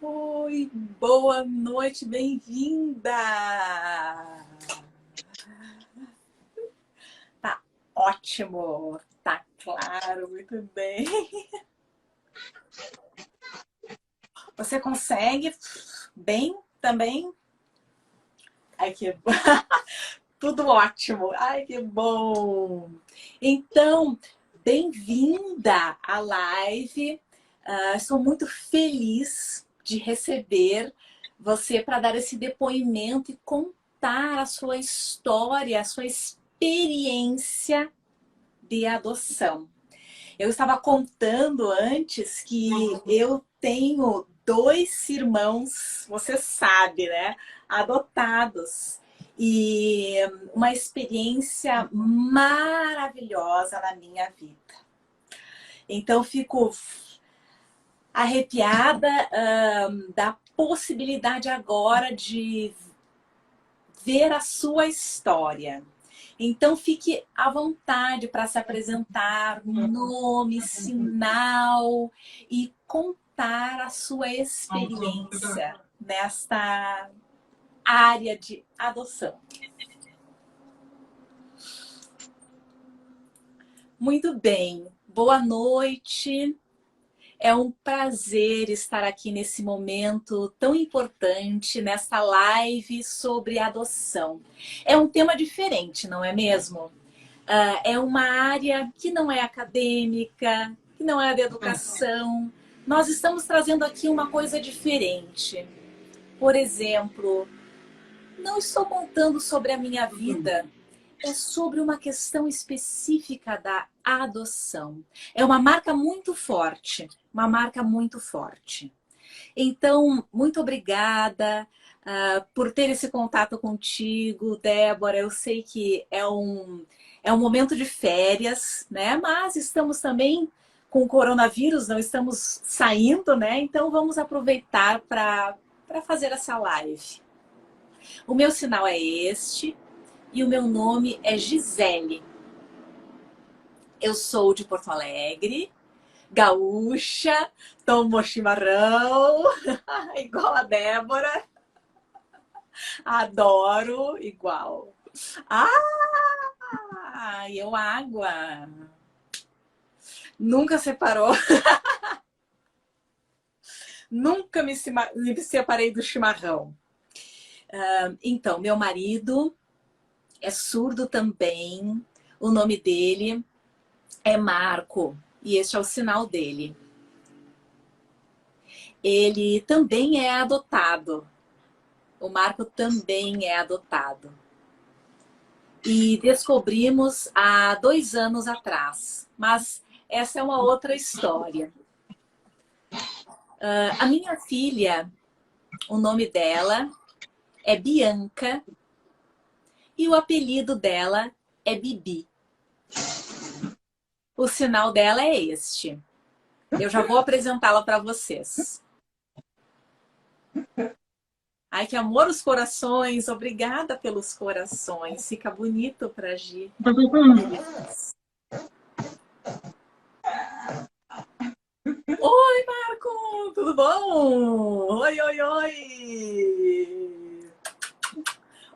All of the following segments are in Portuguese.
Oi, boa noite, bem-vinda! Tá ótimo, tá claro, muito bem. Você consegue bem também? Ai, que tudo ótimo. Ai, que bom. Então, bem-vinda à live. Estou muito feliz de receber você para dar esse depoimento e contar a sua história, a sua experiência de adoção. Eu estava contando antes que eu tenho 2 irmãos, você sabe, né? Adotados. E uma experiência maravilhosa na minha vida. Então, fico arrepiada da possibilidade agora de ver a sua história. Então, fique à vontade para se apresentar, nome, sinal e contar a sua experiência nesta área de adoção. Muito bem, boa noite. É um prazer estar aqui nesse momento tão importante, nessa live sobre adoção. É um tema diferente, não é mesmo? É uma área que não é acadêmica, que não é de educação. Nós estamos trazendo aqui uma coisa diferente. Por exemplo, não estou contando sobre a minha vida, é sobre uma questão específica da adoção. É uma marca muito forte, uma marca muito forte. Então, muito obrigada por ter esse contato contigo, Débora. Eu sei que é um momento de férias, né? Mas estamos também com o coronavírus, não estamos saindo, né? Então, vamos aproveitar para fazer essa live. O meu sinal é este e o meu nome é Gisele. Eu sou de Porto Alegre, gaúcha, tomo chimarrão, igual a Débora. Adoro igual. Eu água. Nunca separou. Nunca me separei do chimarrão. Então, meu marido é surdo também. O nome dele é Marco. E este é o sinal dele. Ele também é adotado. O Marco também é adotado. E descobrimos há 2 anos atrás. Mas essa é uma outra história. A minha filha, o nome dela é Bianca e o apelido dela é Bibi. O sinal dela é este. Eu já vou apresentá-la para vocês. Ai, que amor os corações. Obrigada pelos corações. Fica bonito para Gi. Oi, Marco! Tudo bom? Oi, oi, oi!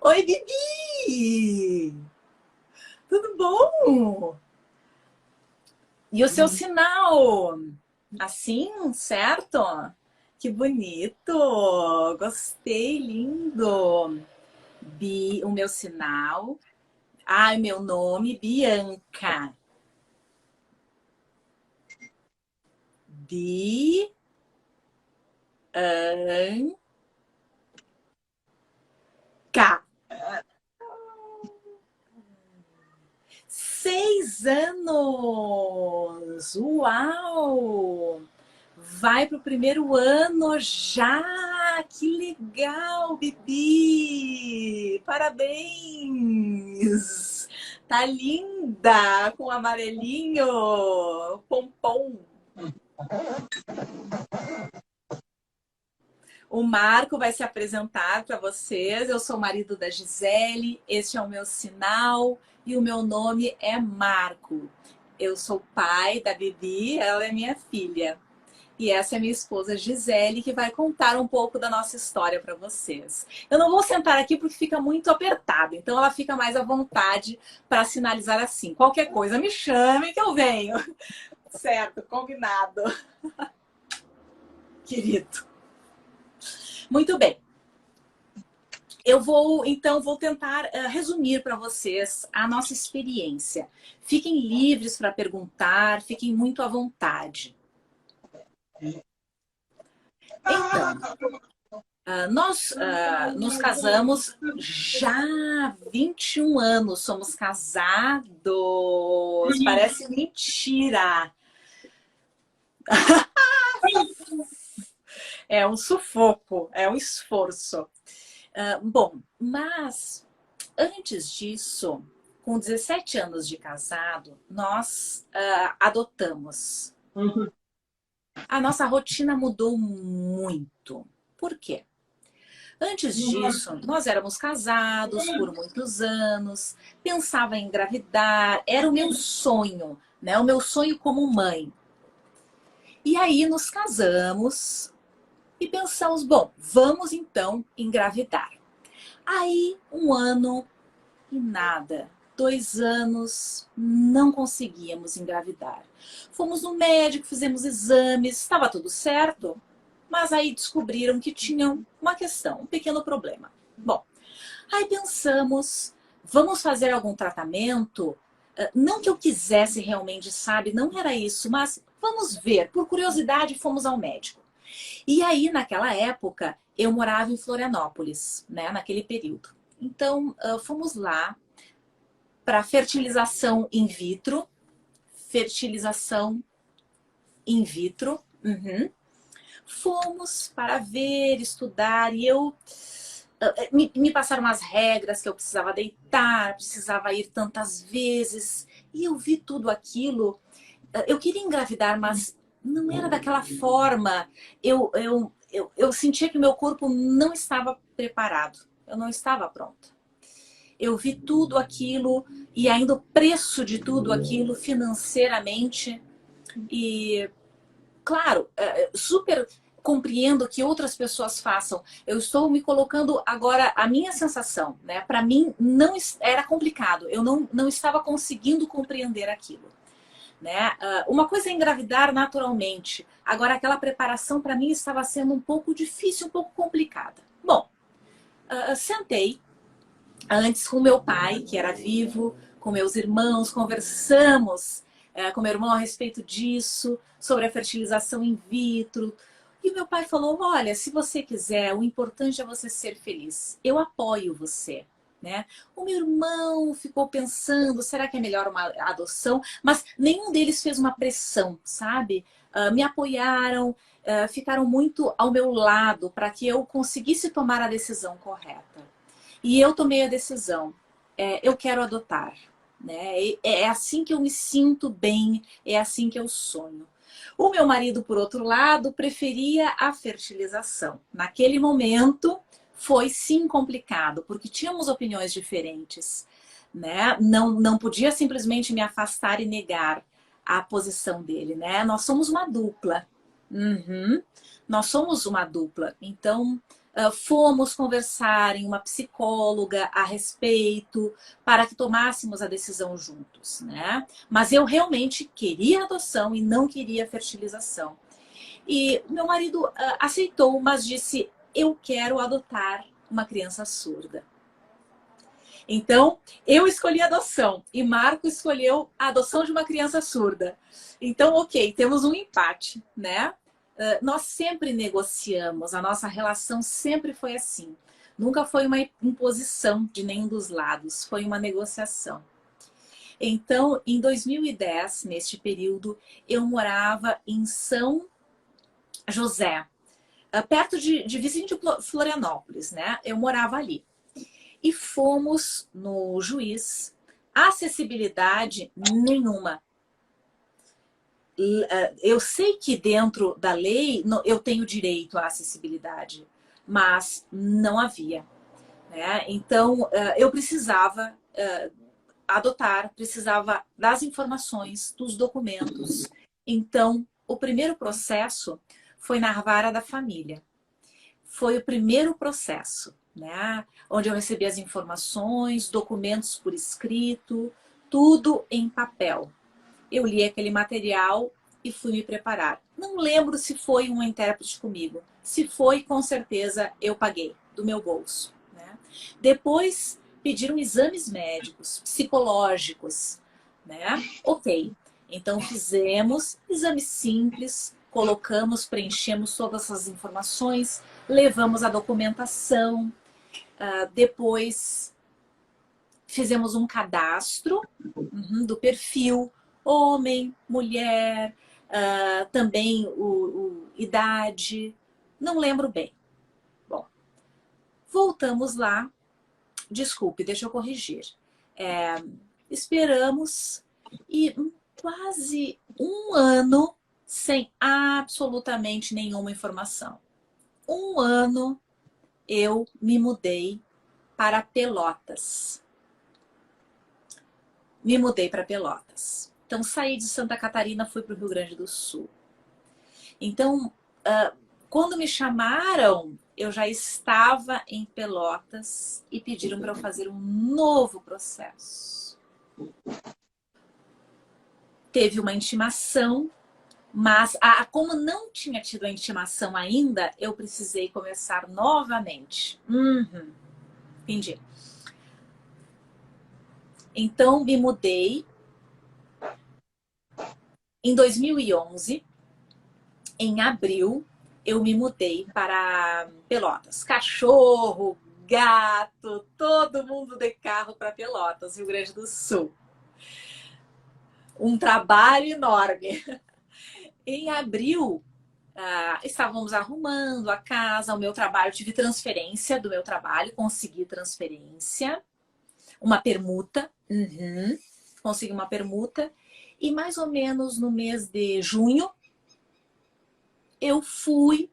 Oi, Bibi! Tudo bom? E o seu sinal? Assim, certo? Que bonito! Gostei, lindo! O meu sinal. Ai, meu nome, Bianca. Bianca. 6 anos! Uau! Vai pro primeiro ano já! Que legal, Bibi! Parabéns! Tá linda! Com amarelinho! Pompom! O Marco vai se apresentar para vocês. Eu sou o marido da Gisele, este é o meu sinal e o meu nome é Marco. Eu sou pai da Bibi, ela é minha filha. E essa é minha esposa Gisele, que vai contar um pouco da nossa história para vocês. Eu não vou sentar aqui porque fica muito apertado, então ela fica mais à vontade para sinalizar assim. Qualquer coisa, me chame que eu venho. Certo, combinado. Querido. Muito bem. Eu vou tentar resumir para vocês a nossa experiência. Fiquem livres para perguntar, fiquem muito à vontade. Então, nós nos casamos já há 21 anos, somos casados. Parece mentira. É um sufoco, é um esforço. Bom, mas antes disso, com 17 anos de casado, nós adotamos. Uhum. A nossa rotina mudou muito. Por quê? Antes disso, nós éramos casados por muitos anos, pensava em engravidar, era o meu sonho, né? O meu sonho como mãe. E aí nos casamos e pensamos, bom, vamos então engravidar. Aí, um ano e nada. 2 anos, não conseguíamos engravidar. Fomos no médico, fizemos exames, estava tudo certo, mas aí descobriram que tinham uma questão, um pequeno problema. Bom, aí pensamos, vamos fazer algum tratamento? Não que eu quisesse realmente, sabe, não era isso, mas vamos ver. Por curiosidade, fomos ao médico. E aí, naquela época, eu morava em Florianópolis, né, naquele período. Então, fomos lá para fertilização in vitro. Fertilização in vitro. Uhum. Fomos para ver, estudar, e me passaram umas regras que eu precisava deitar, precisava ir tantas vezes, e eu vi tudo aquilo. Eu queria engravidar, mas não era daquela forma. Eu sentia que o meu corpo não estava preparado, eu não estava pronta. Eu vi tudo aquilo e ainda o preço de tudo aquilo financeiramente. E, claro, super compreendo que outras pessoas façam. Eu estou me colocando agora a minha sensação, né? Para mim não era complicado. Eu não estava conseguindo compreender aquilo, né? Uma coisa é engravidar naturalmente. Agora aquela preparação para mim estava sendo um pouco difícil, um pouco complicada. Bom, sentei antes com meu pai, que era vivo, com meus irmãos, conversamos com meu irmão a respeito disso, sobre a fertilização in vitro. E meu pai falou, olha, se você quiser, o importante é você ser feliz. Eu apoio você. Né? O meu irmão ficou pensando, será que é melhor uma adoção? Mas nenhum deles fez uma pressão, sabe? Me apoiaram, ficaram muito ao meu lado para que eu conseguisse tomar a decisão correta. E eu tomei a decisão. Eu quero adotar. Né? É assim que eu me sinto bem, é assim que eu sonho. O meu marido, por outro lado, preferia a fertilização. Naquele momento, foi sim complicado, porque tínhamos opiniões diferentes. Né? Não podia simplesmente me afastar e negar a posição dele. Né? Nós somos uma dupla. Uhum. Nós somos uma dupla. Então, fomos conversar em uma psicóloga a respeito para que tomássemos a decisão juntos, né? Mas eu realmente queria adoção e não queria fertilização. E meu marido aceitou, mas disse, eu quero adotar uma criança surda. Então, eu escolhi a adoção e Marco escolheu a adoção de uma criança surda. Então, ok, temos um empate, né? Nós sempre negociamos, a nossa relação sempre foi assim. Nunca foi uma imposição de nenhum dos lados, foi uma negociação. Então, em 2010, neste período, eu morava em São José, perto de vizinho de Florianópolis, né? Eu morava ali. E fomos no juiz, acessibilidade nenhuma. Eu sei que dentro da lei eu tenho direito à acessibilidade, mas não havia. Né? Então, eu precisava adotar, precisava das informações, dos documentos. Então, o primeiro processo foi na vara da família. Foi o primeiro processo, né? Onde eu recebi as informações, documentos por escrito, tudo em papel. Eu li aquele material e fui me preparar. Não lembro se foi um intérprete comigo. Se foi, com certeza eu paguei do meu bolso, né? Depois pediram exames médicos, psicológicos, né? Ok. Então fizemos exames simples, colocamos, preenchemos todas essas informações, levamos a documentação, depois fizemos um cadastro do perfil, homem, mulher, também idade, não lembro bem. Bom, voltamos lá, desculpe, deixa eu corrigir. Esperamos e quase um ano sem absolutamente nenhuma informação. Um ano eu me mudei para Pelotas. Me mudei para Pelotas. Então, saí de Santa Catarina, fui para o Rio Grande do Sul. Então, quando me chamaram, eu já estava em Pelotas e pediram para eu fazer um novo processo. Teve uma intimação, mas como não tinha tido a intimação ainda, eu precisei começar novamente. Entendi. Então, me mudei em 2011, em abril, eu me mudei para Pelotas. Cachorro, gato, todo mundo de carro para Pelotas, Rio Grande do Sul. Um trabalho enorme. Em abril, estávamos arrumando a casa, o meu trabalho, tive transferência do meu trabalho, consegui transferência, uma permuta, consegui uma permuta, e mais ou menos no mês de junho, eu fui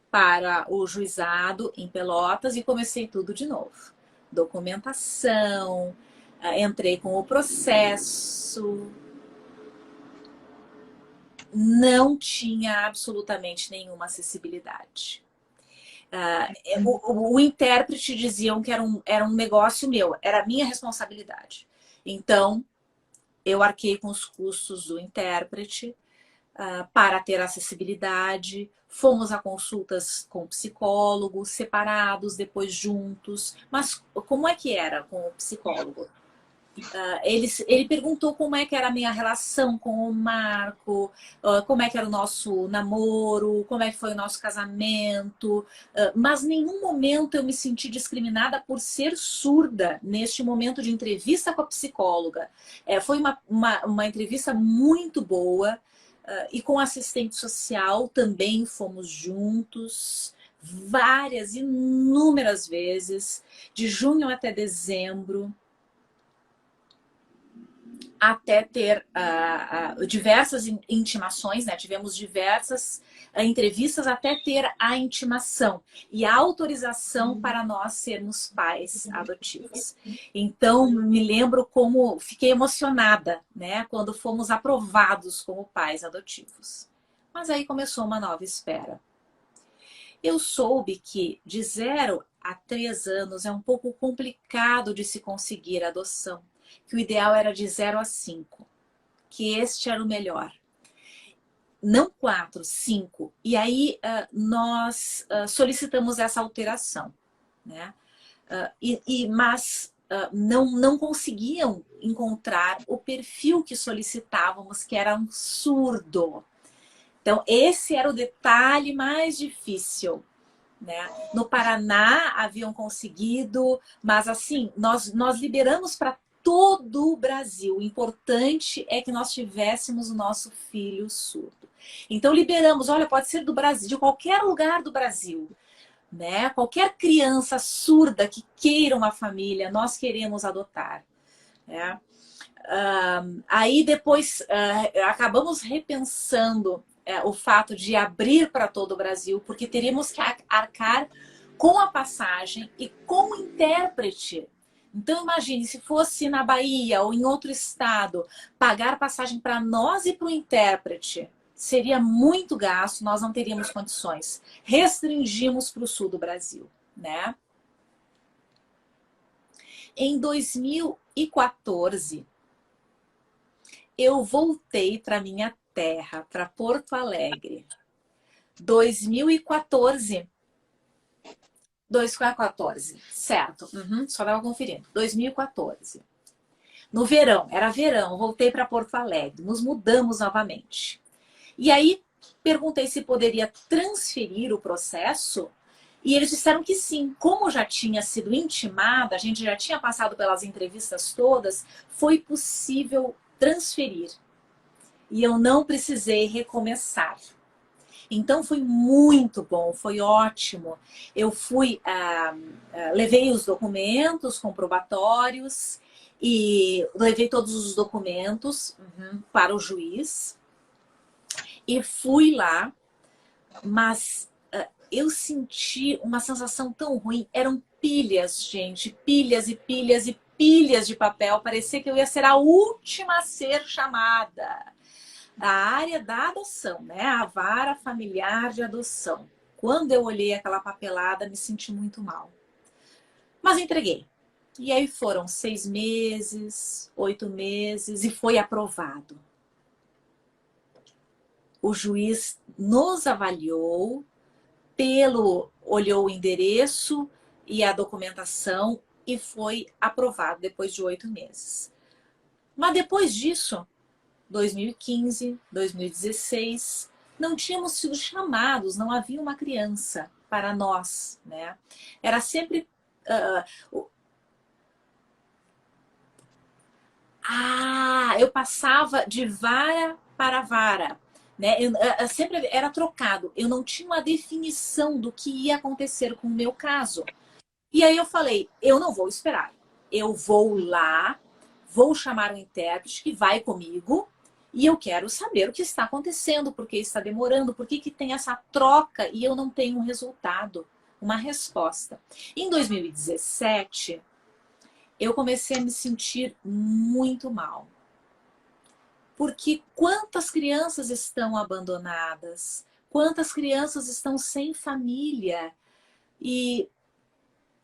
para o juizado em Pelotas e comecei tudo de novo. Documentação, entrei com o processo. Não tinha absolutamente nenhuma acessibilidade. O intérprete diziam que era um negócio meu, era a minha responsabilidade. Então, eu arquei com os custos do intérprete, para ter acessibilidade. Fomos a consultas com psicólogos, separados, depois juntos. Mas como é que era com o psicólogo? Ele perguntou como é que era a minha relação com o Marco, como é que era o nosso namoro, como é que foi o nosso casamento, mas em nenhum momento eu me senti discriminada por ser surda neste momento de entrevista com a psicóloga. Foi uma entrevista muito boa, e com assistente social também fomos juntos inúmeras vezes, de junho até dezembro, até ter diversas intimações, né? Tivemos diversas entrevistas até ter a intimação e a autorização para nós sermos pais adotivos. Então, me lembro como fiquei emocionada, né? Quando fomos aprovados como pais adotivos. Mas aí começou uma nova espera. Eu soube que de 0 a 3 anos é um pouco complicado de se conseguir a adoção, que o ideal era de 0 a 5, que este era o melhor. Não 4, 5. E aí nós solicitamos essa alteração, né? Mas não conseguiam encontrar o perfil que solicitávamos, que era um surdo. Então, esse era o detalhe mais difícil, né? No Paraná haviam conseguido, mas assim, nós liberamos para todo o Brasil. O importante é que nós tivéssemos o nosso filho surdo. Então liberamos, olha, pode ser do Brasil, de qualquer lugar do Brasil, né? Qualquer criança surda que queira uma família, nós queremos adotar, né? Aí depois acabamos repensando o fato de abrir para todo o Brasil, porque teríamos que arcar com a passagem e com o intérprete. Então imagine, se fosse na Bahia ou em outro estado, pagar passagem para nós e para o intérprete. seria muito gasto, nós não teríamos condições. Restringimos para o sul do Brasil, né? Em 2014, eu voltei para minha terra, para Porto Alegre. 2014. 2014, certo. Só estava conferindo. 2014. No verão, era verão, voltei para Porto Alegre. Nos mudamos novamente. E aí, perguntei se poderia transferir o processo. E eles disseram que sim. Como já tinha sido intimada, a gente já tinha passado pelas entrevistas todas, foi possível transferir. E eu não precisei recomeçar. Então foi muito bom, foi ótimo. Eu fui, levei os documentos comprobatórios e levei todos os documentos para o juiz e fui lá, mas eu senti uma sensação tão ruim. Eram pilhas, gente, pilhas e pilhas e pilhas de papel. Parecia que eu ia ser a última a ser chamada. Da área da adoção, né? A vara familiar de adoção. Quando eu olhei aquela papelada, me senti muito mal. Mas entreguei. E aí foram 6 meses, 8 meses e foi aprovado. O juiz nos avaliou, olhou o endereço e a documentação e foi aprovado depois de 8 meses. Mas depois disso, 2015, 2016, não tínhamos sido chamados, não havia uma criança para nós, né? Era sempre... eu passava de vara para vara, né? Eu sempre era trocado. Eu não tinha uma definição do que ia acontecer com o meu caso. E aí eu falei, eu não vou esperar. Eu vou lá, vou chamar um intérprete que vai comigo e eu quero saber o que está acontecendo, por que está demorando, por que tem essa troca e eu não tenho um resultado, uma resposta. Em 2017, eu comecei a me sentir muito mal. Porque quantas crianças estão abandonadas, quantas crianças estão sem família e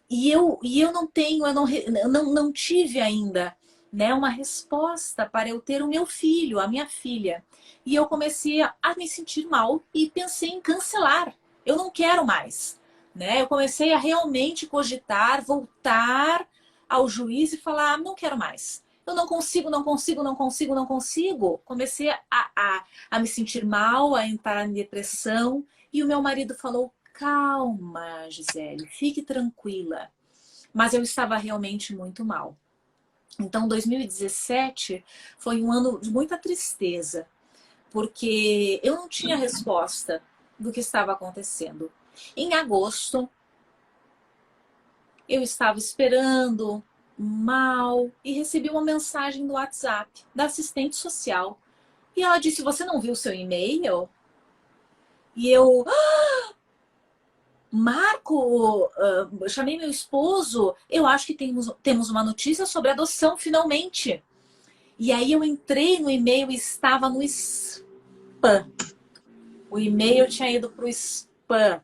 eu não tenho, eu não tive ainda, né, uma resposta para eu ter o meu filho, a minha filha. E eu comecei a me sentir mal e pensei em cancelar. Eu não quero mais, né? Eu comecei a realmente cogitar, voltar ao juiz e falar, não quero mais. Eu não consigo, não consigo, não consigo, não consigo. Comecei a me sentir mal, a entrar em depressão. E o meu marido falou, calma, Gisele, fique tranquila. Mas eu estava realmente muito mal. Então, 2017 foi um ano de muita tristeza, porque eu não tinha resposta do que estava acontecendo. Em agosto, eu estava esperando mal e recebi uma mensagem do WhatsApp da assistente social. E ela disse, você não viu o seu e-mail? E eu... Marco, chamei meu esposo, eu acho que temos uma notícia sobre adoção, finalmente. E aí eu entrei no e-mail e estava no spam. O e-mail tinha ido para o spam.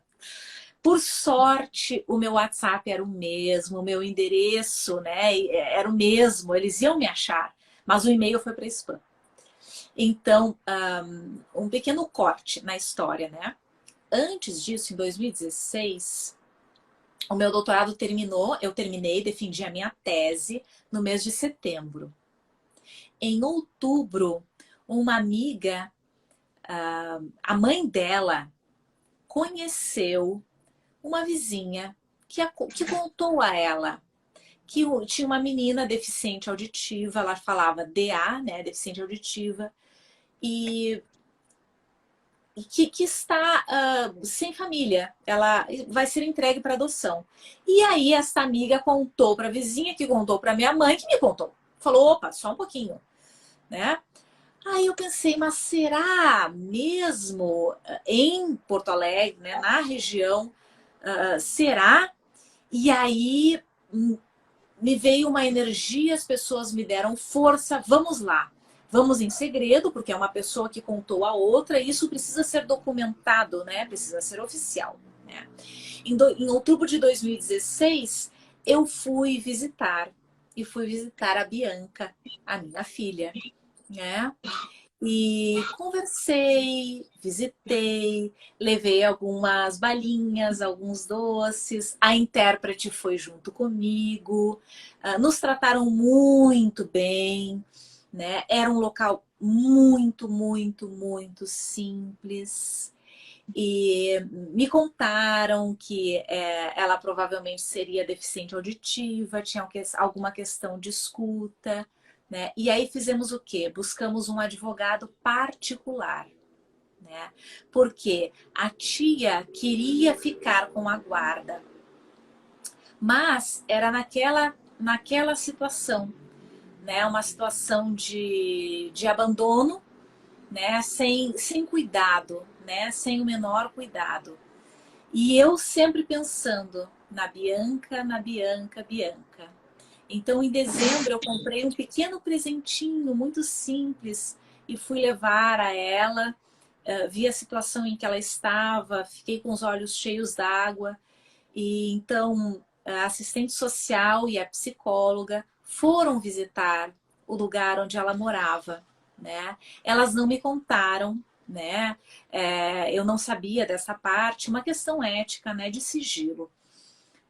Por sorte, o meu WhatsApp era o mesmo, o meu endereço, né, era o mesmo, eles iam me achar, mas o e-mail foi para spam. Então, um pequeno corte na história, né? Antes disso, em 2016, o meu doutorado terminou, eu terminei, defendi a minha tese no mês de setembro. Em outubro, uma amiga, a mãe dela, conheceu uma vizinha que contou a ela que tinha uma menina deficiente auditiva, ela falava DA, né, deficiente auditiva, e que está sem família, ela vai ser entregue para adoção. E aí essa amiga contou para a vizinha, que contou para minha mãe, que me contou. Falou, opa, só um pouquinho, né? Aí eu pensei, mas será mesmo em Porto Alegre, né, na região, será? E aí me veio uma energia, as pessoas me deram força, vamos lá. Vamos em segredo, porque é uma pessoa que contou a outra, e isso precisa ser documentado, né? Precisa ser oficial, né? Em outubro de 2016, eu fui visitar. E fui visitar a Bianca, a minha filha, né? E conversei, visitei, levei algumas balinhas, alguns doces. A intérprete foi junto comigo. Nos trataram muito bem, né? Era um local muito, muito, muito simples. E me contaram que ela provavelmente seria deficiente auditiva, tinha alguma questão de escuta, né? E aí fizemos o quê? Buscamos um advogado particular, né? Porque a tia queria ficar com a guarda, mas era naquela situação, né? Uma situação de abandono, né? Sem cuidado, né? Sem o menor cuidado. E eu sempre pensando na Bianca, na Bianca, Bianca. Então, em dezembro, eu comprei um pequeno presentinho muito simples e fui levar a ela. Vi a situação em que ela estava, fiquei com os olhos cheios d'água. E então, a assistente social e a psicóloga foram visitar o lugar onde ela morava, né? Elas não me contaram, né? Eu não sabia dessa parte, uma questão ética, né? De sigilo.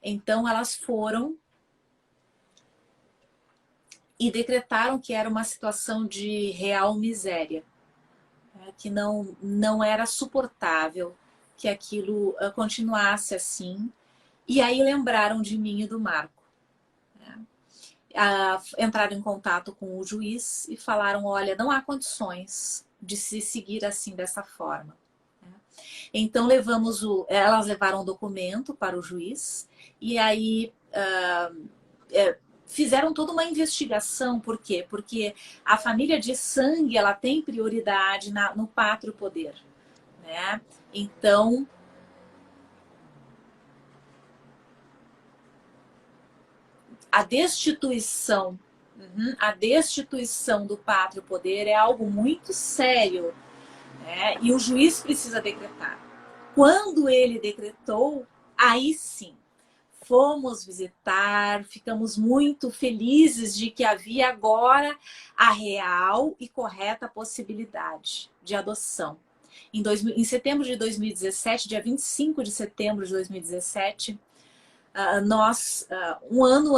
Então, elas foram e decretaram que era uma situação de real miséria, né? Que não era suportável que aquilo continuasse assim. E aí lembraram de mim e do Marco. Entraram em contato com o juiz e falaram: olha, não há condições de se seguir assim dessa forma. Então elas levaram o documento para o juiz e aí fizeram toda uma investigação. Por quê? Porque a família de sangue ela tem prioridade no pátrio poder, né? Então a destituição a destituição do pátrio poder é algo muito sério, né? E o juiz precisa decretar. Quando ele decretou, aí sim, fomos visitar, ficamos muito felizes de que havia agora a real e correta possibilidade de adoção. Em setembro de 2017, dia 25 de setembro de 2017, nós, um ano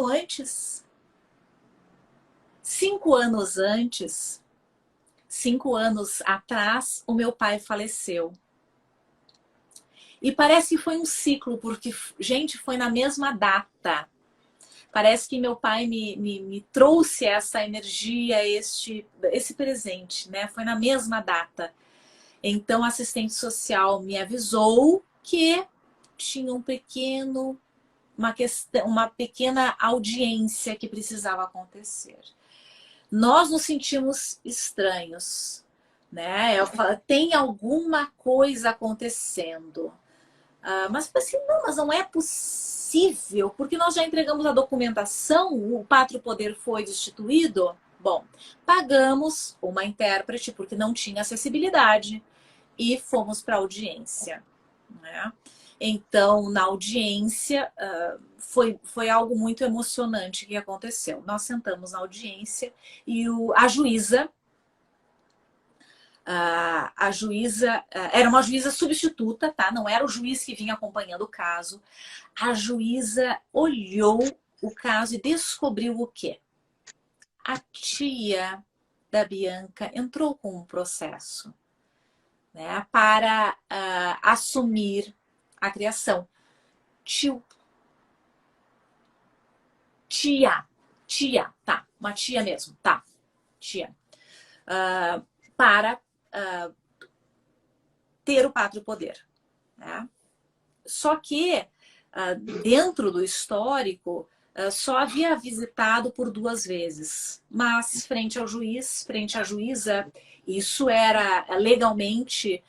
antes, 5 anos antes, 5 anos atrás, o meu pai faleceu. E parece que foi um ciclo, porque, gente, foi na mesma data. Parece que meu pai me trouxe essa energia, esse presente, né? Foi na mesma data. Então, a assistente social me avisou que tinha uma pequena audiência que precisava acontecer. Nós nos sentimos estranhos, né? Eu falo, tem alguma coisa acontecendo. Mas assim, não, mas não é possível, porque nós já entregamos a documentação, o pátrio poder foi destituído. Bom, pagamos uma intérprete porque não tinha acessibilidade e fomos para a audiência, né? Então, na audiência, foi algo muito emocionante que aconteceu. Nós sentamos na audiência e a juíza, era uma juíza substituta, tá? Não era o juiz que vinha acompanhando o caso. A juíza olhou o caso e descobriu o quê? A tia da Bianca entrou com um processo, né, para assumir a criação. Tia, tá, uma tia mesmo, tá, tia. Para ter o pátrio poder, né? Só que, dentro do histórico, só havia visitado por 2 vezes. Mas, frente ao juiz, frente à juíza, isso era legalmente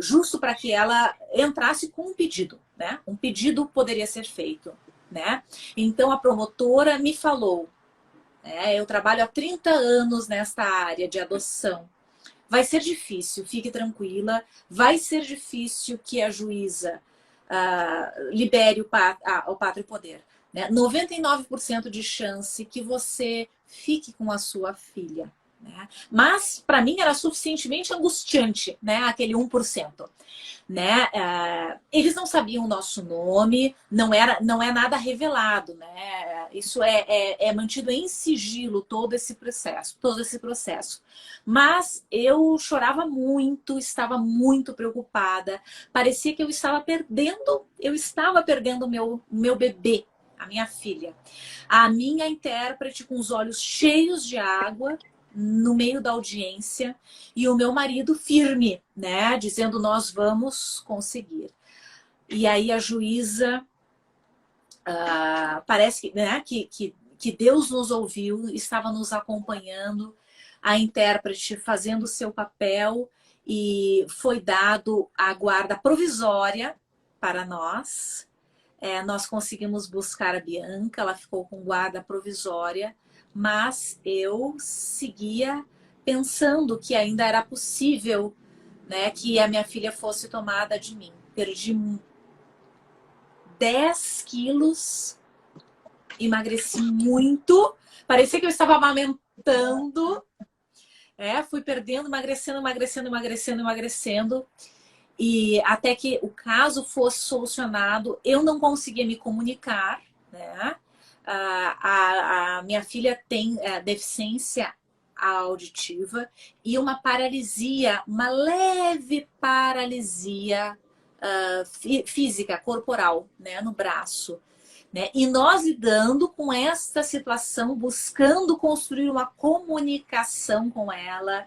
justo para que ela entrasse com um pedido, né? Um pedido poderia ser feito, né? Então, a promotora me falou: Eu trabalho há 30 anos nesta área de adoção. Vai ser difícil, fique tranquila. Vai ser difícil que a juíza libere o pátrio poder. Né? 99% de chance que você fique com a sua filha. Né? Mas, para mim, era suficientemente angustiante, né? Aquele 1%. Né? Eles não sabiam o nosso nome, não é nada revelado, né? Isso é mantido em sigilo todo esse processo. Mas eu chorava muito, estava muito preocupada. Parecia que eu estava perdendo meu bebê, a minha filha. A minha intérprete com os olhos cheios de água no meio da audiência e o meu marido firme, né, dizendo nós vamos conseguir. E aí a juíza parece né, que Deus nos ouviu, estava nos acompanhando, a intérprete fazendo o seu papel e foi dado a guarda provisória para nós. Nós conseguimos buscar a Bianca, ela ficou com guarda provisória, mas eu seguia pensando que ainda era possível, né, que a minha filha fosse tomada de mim. Perdi 10 quilos, emagreci muito, parecia que eu estava amamentando, fui perdendo, emagrecendo. E até que o caso fosse solucionado, eu não conseguia me comunicar, né? A minha filha tem deficiência auditiva e uma paralisia, uma leve paralisia física, corporal, né? No braço. Né? E nós lidando com esta situação, buscando construir uma comunicação com ela,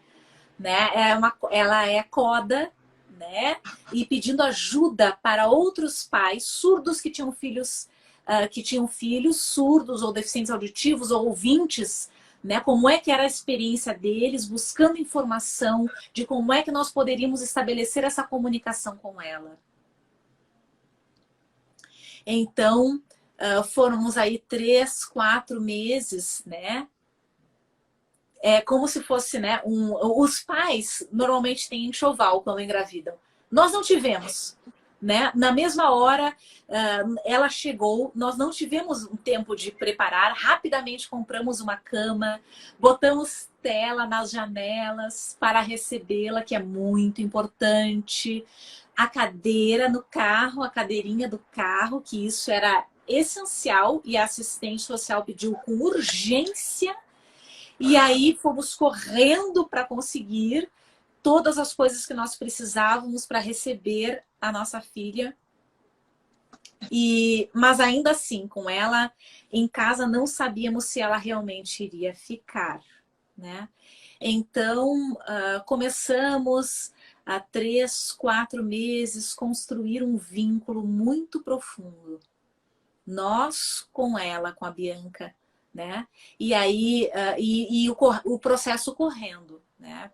né? Ela é coda, né? E pedindo ajuda para outros pais surdos que tinham filhos surdos ou deficientes auditivos ou ouvintes, né? Como é que era a experiência deles, buscando informação de como é que nós poderíamos estabelecer essa comunicação com ela. Então, fomos aí 3, 4 meses, né? É como se fosse, né? Os pais normalmente têm enxoval quando engravidam. Nós não tivemos, né? Na mesma hora, ela chegou, nós não tivemos um tempo de preparar. Rapidamente compramos uma cama, botamos tela nas janelas para recebê-la, que é muito importante. A cadeira no carro, a cadeirinha do carro, que isso era essencial e a assistente social pediu com urgência. E aí fomos correndo para conseguir todas as coisas que nós precisávamos para receber a nossa filha. Mas ainda assim, com ela em casa, não sabíamos se ela realmente iria ficar, né? Então, começamos há 3, 4 meses construir um vínculo muito profundo. Nós com ela, com a Bianca, né? E aí o processo correndo, né?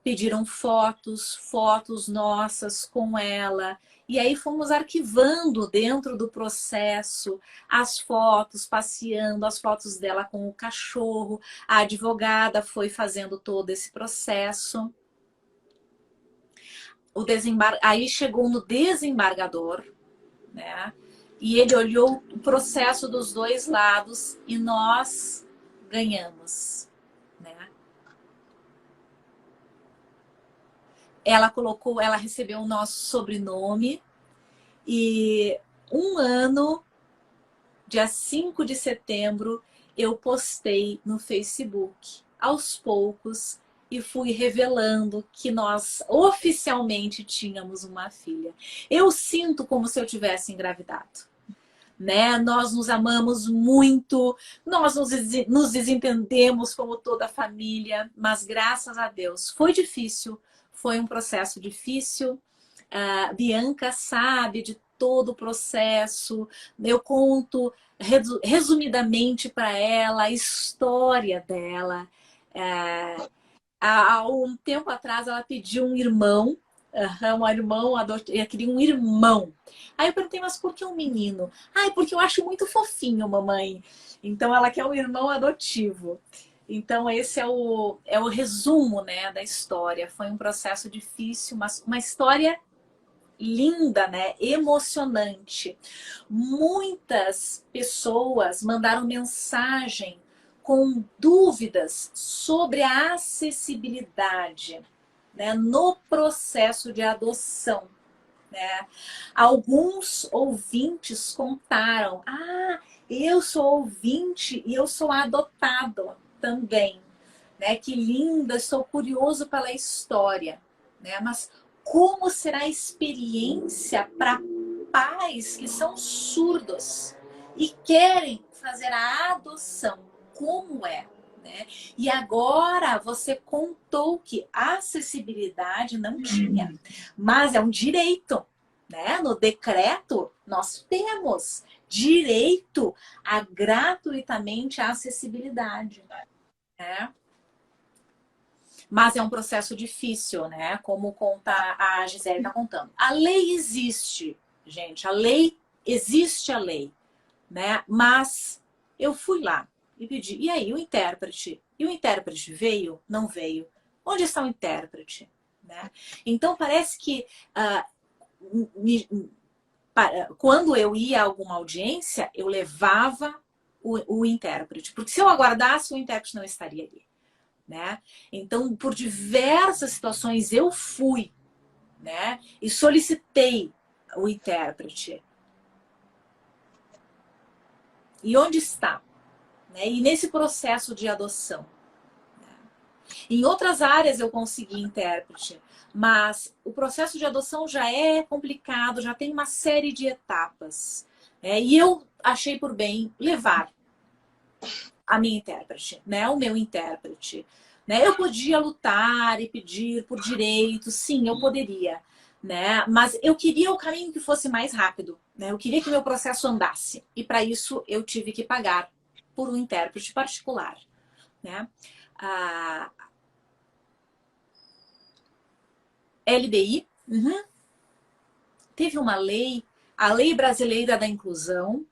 Pediram fotos nossas com ela. E aí fomos arquivando dentro do processo as fotos, passeando, as fotos dela com o cachorro. A advogada foi fazendo todo esse processo. Aí chegou no desembargador, né? E ele olhou o processo dos dois lados e nós ganhamos, né? Ela recebeu o nosso sobrenome e um ano, dia 5 de setembro, eu postei no Facebook, aos poucos, e fui revelando que nós oficialmente tínhamos uma filha. Eu sinto como se eu tivesse engravidado. Né? Nós nos amamos muito, nós nos desentendemos como toda a família, mas graças a Deus foi difícil, foi um processo difícil. A Bianca sabe de todo o processo, eu conto resumidamente para ela a história dela. Há um tempo atrás ela pediu um irmão Aham, um irmão adotivo. Eu queria um irmão. Aí eu perguntei, mas por que um menino? Ai, porque eu acho muito fofinho, mamãe. Então ela quer um irmão adotivo. Então esse é o resumo, né, da história. Foi um processo difícil, mas uma história linda, né? Emocionante. Muitas pessoas mandaram mensagem com dúvidas sobre a acessibilidade, né, no processo de adoção. Né? Alguns ouvintes contaram: ah, eu sou ouvinte e eu sou adotado também. Né? Que linda, estou curioso pela história. Né? Mas como será a experiência para pais que são surdos e querem fazer a adoção? Como é? Né? E agora você contou que a acessibilidade não tinha, mas é um direito. Né? No decreto, nós temos direito a gratuitamente a acessibilidade. Né? Mas é um processo difícil, né? Como conta a Gisele está contando. A lei existe, gente. A lei existe, a lei, né? Mas eu fui lá e pedi. E aí, o intérprete? E o intérprete veio? Não veio. Onde está o intérprete? Né? Então parece que me, quando eu ia a alguma audiência, eu levava o intérprete, porque se eu aguardasse, o intérprete não estaria ali. Né? Então, por diversas situações, eu fui, né? E solicitei o intérprete. E onde está? Né? E nesse processo de adoção. Né? Em outras áreas eu consegui intérprete, mas o processo de adoção já é complicado, já tem uma série de etapas. Né? E eu achei por bem levar a minha intérprete, né? O meu intérprete. Né? Eu podia lutar e pedir por direitos, sim, eu poderia. Né? Mas eu queria o caminho que fosse mais rápido. Né? Eu queria que meu processo andasse. E para isso eu tive que pagar por um intérprete particular. Né? A LBI teve uma lei, a Lei Brasileira da Inclusão.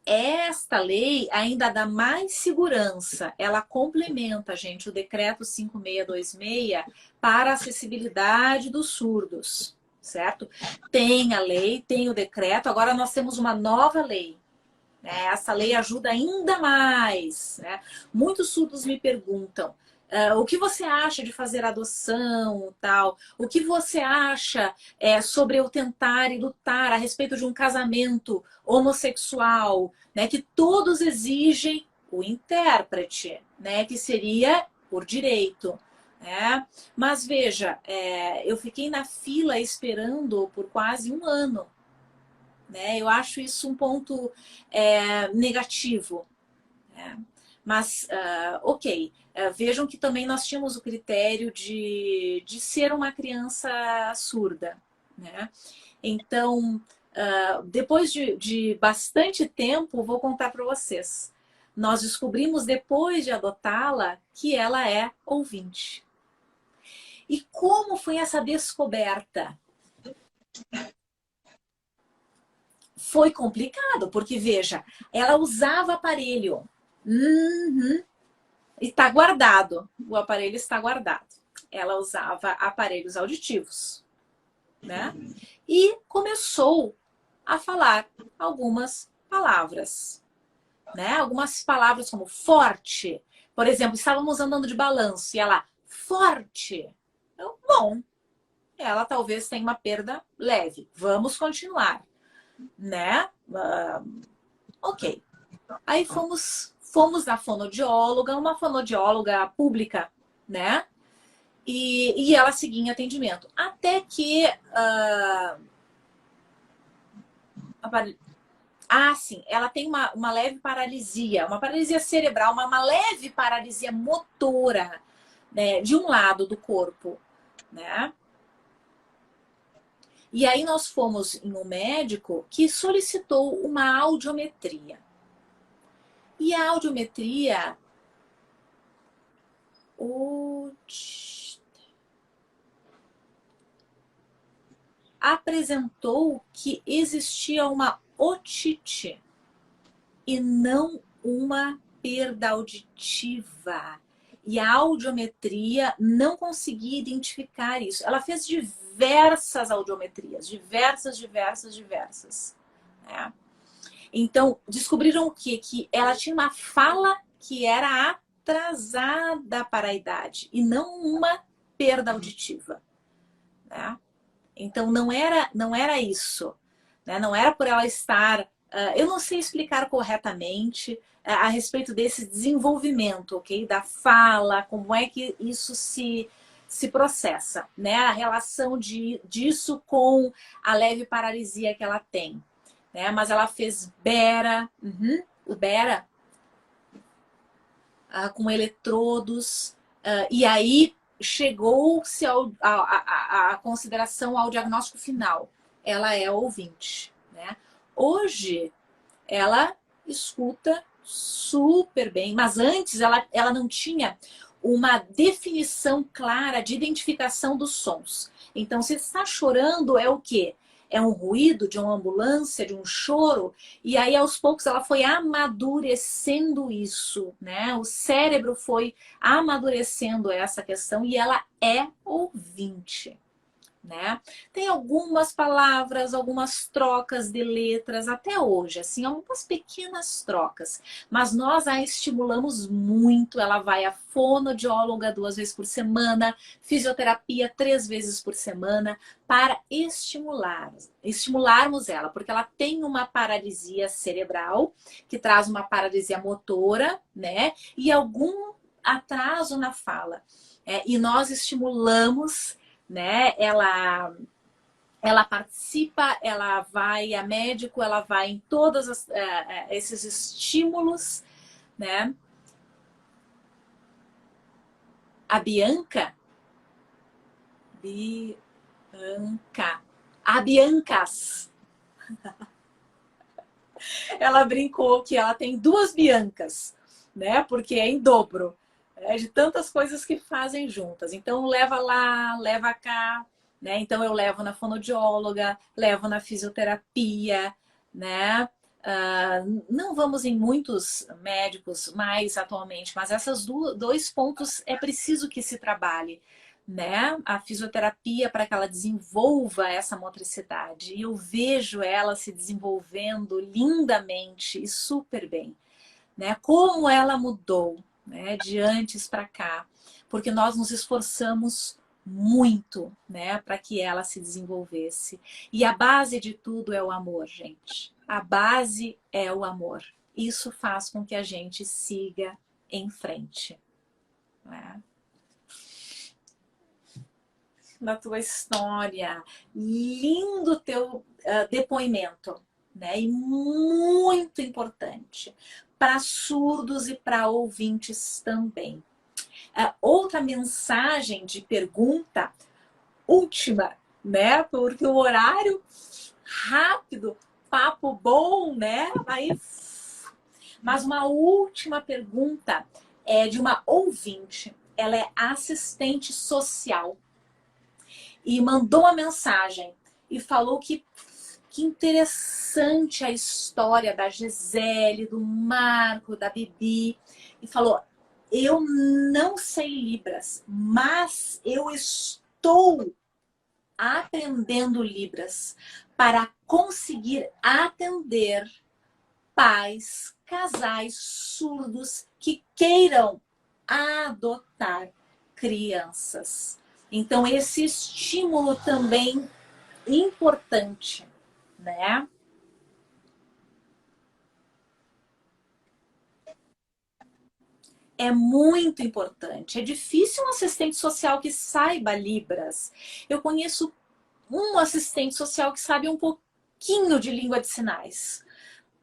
Esta lei ainda dá mais segurança. Ela complementa, gente, o decreto 5626 para a acessibilidade dos surdos, certo? Tem a lei, tem o decreto, agora nós temos uma nova lei. Né? Essa lei ajuda ainda mais. Né? Muitos surdos me perguntam: o que você acha de fazer adoção, tal? O que você acha sobre eu tentar e lutar a respeito de um casamento homossexual, né? Que todos exigem o intérprete, né? Que seria por direito. Né? Mas veja, eu fiquei na fila esperando por quase um ano. Né? Eu acho isso um ponto negativo. Né? Mas, ok. Vejam que também nós tínhamos o critério de ser uma criança surda. Né? Então, depois de bastante tempo, vou contar para vocês. Nós descobrimos, depois de adotá-la, que ela é ouvinte. E como foi essa descoberta? Foi complicado, porque veja, ela usava aparelho. Está guardado. O aparelho está guardado. Ela usava aparelhos auditivos, né? E começou a falar algumas palavras, né? Algumas palavras como forte. Por exemplo, estávamos andando de balanço e ela, forte. Eu, bom, ela talvez tenha uma perda leve. Vamos continuar, né? Ok. Aí fomos na fonoaudióloga, uma fonoaudióloga pública, né? E ela seguia em atendimento. Até que. Sim, ela tem uma leve paralisia, uma paralisia cerebral, uma leve paralisia motora, né, de um lado do corpo, né? E aí nós fomos em um médico que solicitou uma audiometria. E a audiometria. apresentou que existia uma otite e não uma perda auditiva. E a audiometria não conseguia identificar isso. Ela fez diversas audiometrias, diversas. Né? Então, descobriram o quê? Que ela tinha uma fala que era atrasada para a idade e não uma perda auditiva. Né? Então, não era isso. Né? Não era por ela estar... eu não sei explicar corretamente a respeito desse desenvolvimento, ok? Da fala, como é que isso se processa, né? A relação disso com a leve paralisia que ela tem. Né? Mas ela fez Bera, o Bera, com eletrodos, e aí chegou-se à consideração ao diagnóstico final. Ela é ouvinte. Né? Hoje, ela escuta super bem, mas antes ela não tinha uma definição clara de identificação dos sons. Então, se está chorando, é o quê? É um ruído de uma ambulância, de um choro, e aí aos poucos ela foi amadurecendo isso, né? O cérebro foi amadurecendo essa questão e ela é ouvinte. Né? Tem algumas palavras, algumas trocas de letras até hoje, assim, algumas pequenas trocas, mas nós a estimulamos muito. Ela vai à fonoaudióloga 2 vezes por semana, fisioterapia 3 vezes por semana, para estimularmos ela, porque ela tem uma paralisia cerebral, que traz uma paralisia motora, né? E algum atraso na fala. E nós estimulamos, né? Ela participa, ela vai a médico, ela vai em todos esses estímulos, né? A a Biancas, ela brincou que ela tem 2 Biancas, né? Porque é em dobro, de tantas coisas que fazem juntas. Então leva lá, leva cá, né? Então eu levo na fonoaudióloga, levo na fisioterapia, né? Não vamos em muitos médicos mais atualmente, mas esses 2 pontos é preciso que se trabalhe, né? A fisioterapia para que ela desenvolva essa motricidade. E eu vejo ela se desenvolvendo lindamente e super bem, né? Como ela mudou, né? De antes para cá, porque nós nos esforçamos muito, né, para que ela se desenvolvesse. E a base de tudo é o amor, gente. A base é o amor. Isso faz com que a gente siga em frente, né? Na tua história, lindo teu depoimento, né? E muito importante para surdos e para ouvintes também. Outra mensagem de pergunta última, né? Porque o horário rápido, papo bom, né? Aí, mas uma última pergunta é de uma ouvinte. Ela é assistente social e mandou uma mensagem e falou que interessante a história da Gisele, do Marco, da Bibi. E falou, eu não sei Libras, mas eu estou aprendendo Libras para conseguir atender pais, casais surdos que queiram adotar crianças. Então, esse estímulo também importante, né? É muito importante. É difícil um assistente social que saiba Libras. Eu conheço um assistente social que sabe um pouquinho de língua de sinais.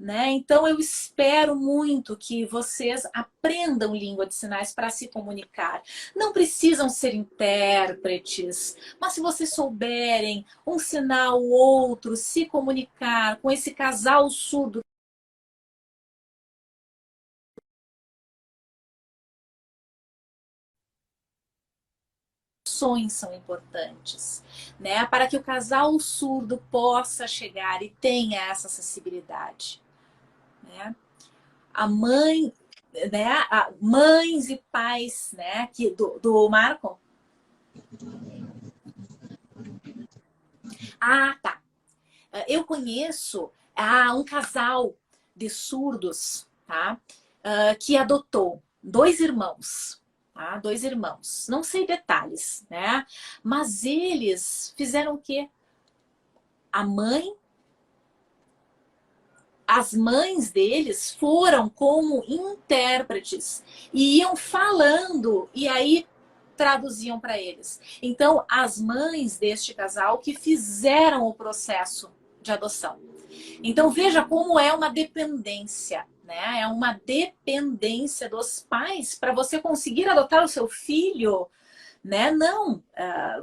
Né? Então eu espero muito que vocês aprendam língua de sinais para se comunicar. Não precisam ser intérpretes, mas se vocês souberem um sinal ou outro, se comunicar com esse casal surdo limitações são importantes, né? Para que o casal surdo possa chegar e tenha essa acessibilidade, né? A mãe, né? Mães e pais, né? Do Marco. Ah, tá. Eu conheço um casal de surdos, tá? Que adotou dois irmãos, tá? Dois irmãos. Não sei detalhes, né? Mas eles fizeram o quê? A mãe, as mães deles foram como intérpretes e iam falando e aí traduziam para eles. Então, as mães deste casal que fizeram o processo de adoção. Então, veja como é uma dependência, né? É uma dependência dos pais para você conseguir adotar o seu filho, né? Não,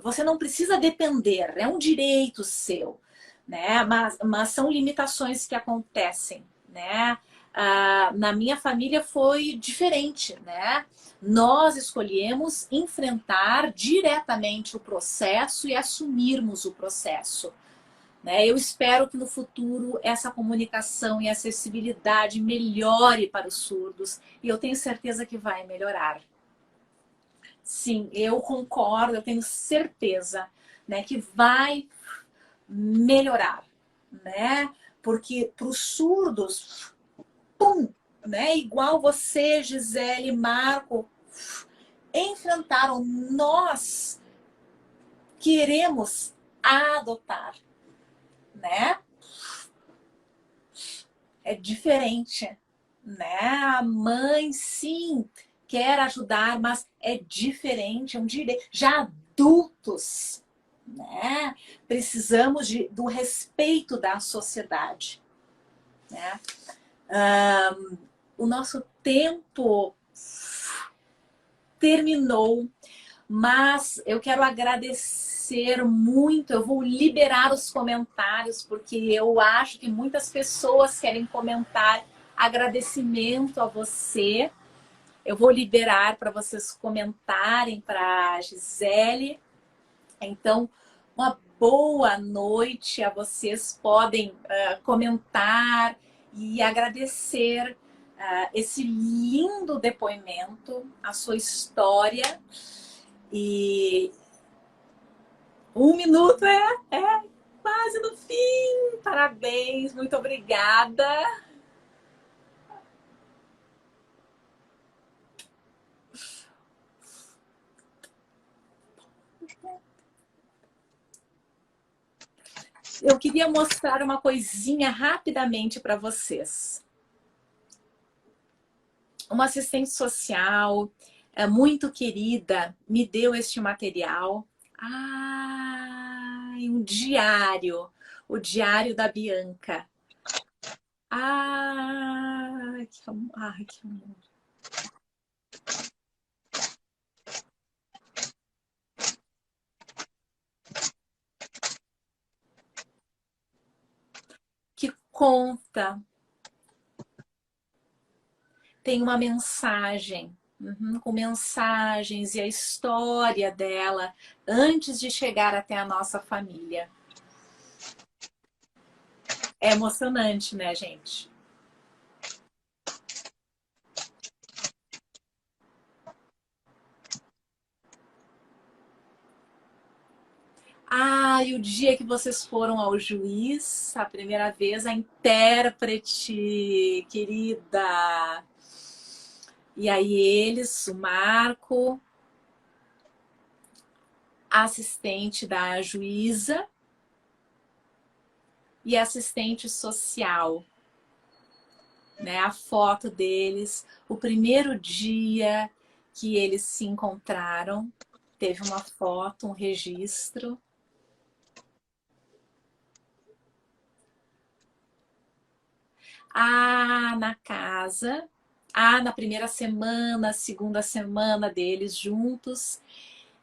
você não precisa depender, é um direito seu, né? Mas são limitações que acontecem, né? Na minha família foi diferente, né? Nós escolhemos enfrentar diretamente o processo e assumirmos o processo, né? Eu espero que no futuro essa comunicação e acessibilidade melhore para os surdos e eu tenho certeza que vai melhorar. Sim, eu concordo, eu tenho certeza, né, que vai melhorar, né? Porque para os surdos, pum, né? Igual você, Gisele, Marco, enfrentaram, nós queremos adotar, né? É diferente, né? A mãe, sim, quer ajudar, mas é diferente, é um direito. Já adultos, né? Precisamos do respeito da sociedade, né? O nosso tempo terminou, mas eu quero agradecer muito. Eu vou liberar os comentários, porque eu acho que muitas pessoas querem comentar agradecimento a você. Eu vou liberar para vocês comentarem para a Gisele. Então, uma boa noite a vocês. Podem comentar e agradecer esse lindo depoimento, a sua história. E 1 minuto é quase no fim. Parabéns, muito obrigada. Eu queria mostrar uma coisinha rapidamente para vocês. Uma assistente social muito querida me deu este material. Um diário. O diário da Bianca. Que amor. Que amor. Que conta. Tem uma mensagem. Com mensagens e a história dela antes de chegar até a nossa família. É emocionante, né, gente? E o dia que vocês foram ao juiz, a primeira vez, a intérprete querida. E aí eles, o Marco, a assistente da juíza e a assistente social, né? A foto deles, o primeiro dia que eles se encontraram, teve uma foto, um registro. Na casa, na primeira semana, segunda semana deles juntos.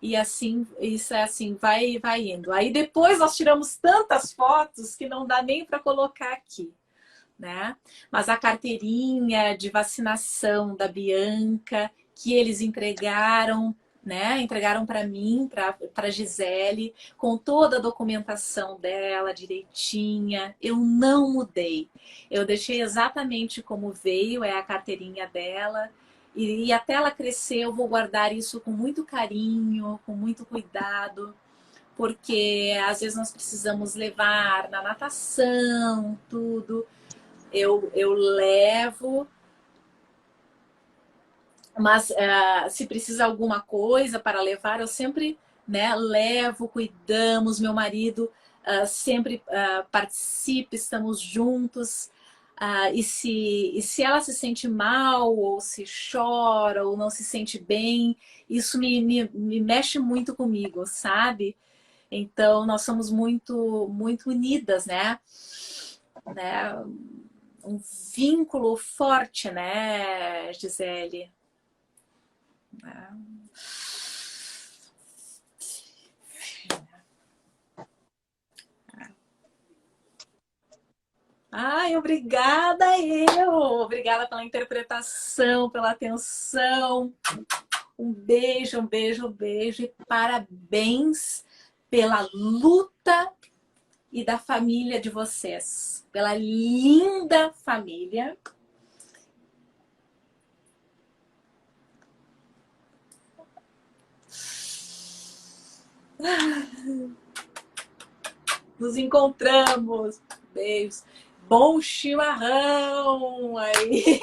E assim, isso é assim, vai indo. Aí depois nós tiramos tantas fotos que não dá nem para colocar aqui, né? Mas a carteirinha de vacinação da Bianca, que eles entregaram né? Entregaram para mim, para Gisele, com toda a documentação dela direitinha. Eu não mudei. Eu deixei exatamente como veio, é a carteirinha dela. E até ela crescer, eu vou guardar isso com muito carinho, com muito cuidado, porque às vezes nós precisamos levar na natação, tudo. Eu levo, mas se precisa alguma coisa para levar, eu sempre, né, levo, cuidamos, meu marido sempre participa, estamos juntos. E se ela se sente mal, ou se chora, ou não se sente bem, isso me mexe muito comigo, sabe? Então, nós somos muito, muito unidas, né? Um vínculo forte, né, Gisele? Ai, obrigada eu! Obrigada pela interpretação, pela atenção. Um beijo, um beijo, um beijo e parabéns pela luta e da família de vocês, pela linda família. Nos encontramos. Beijos. Bom chimarrão aí.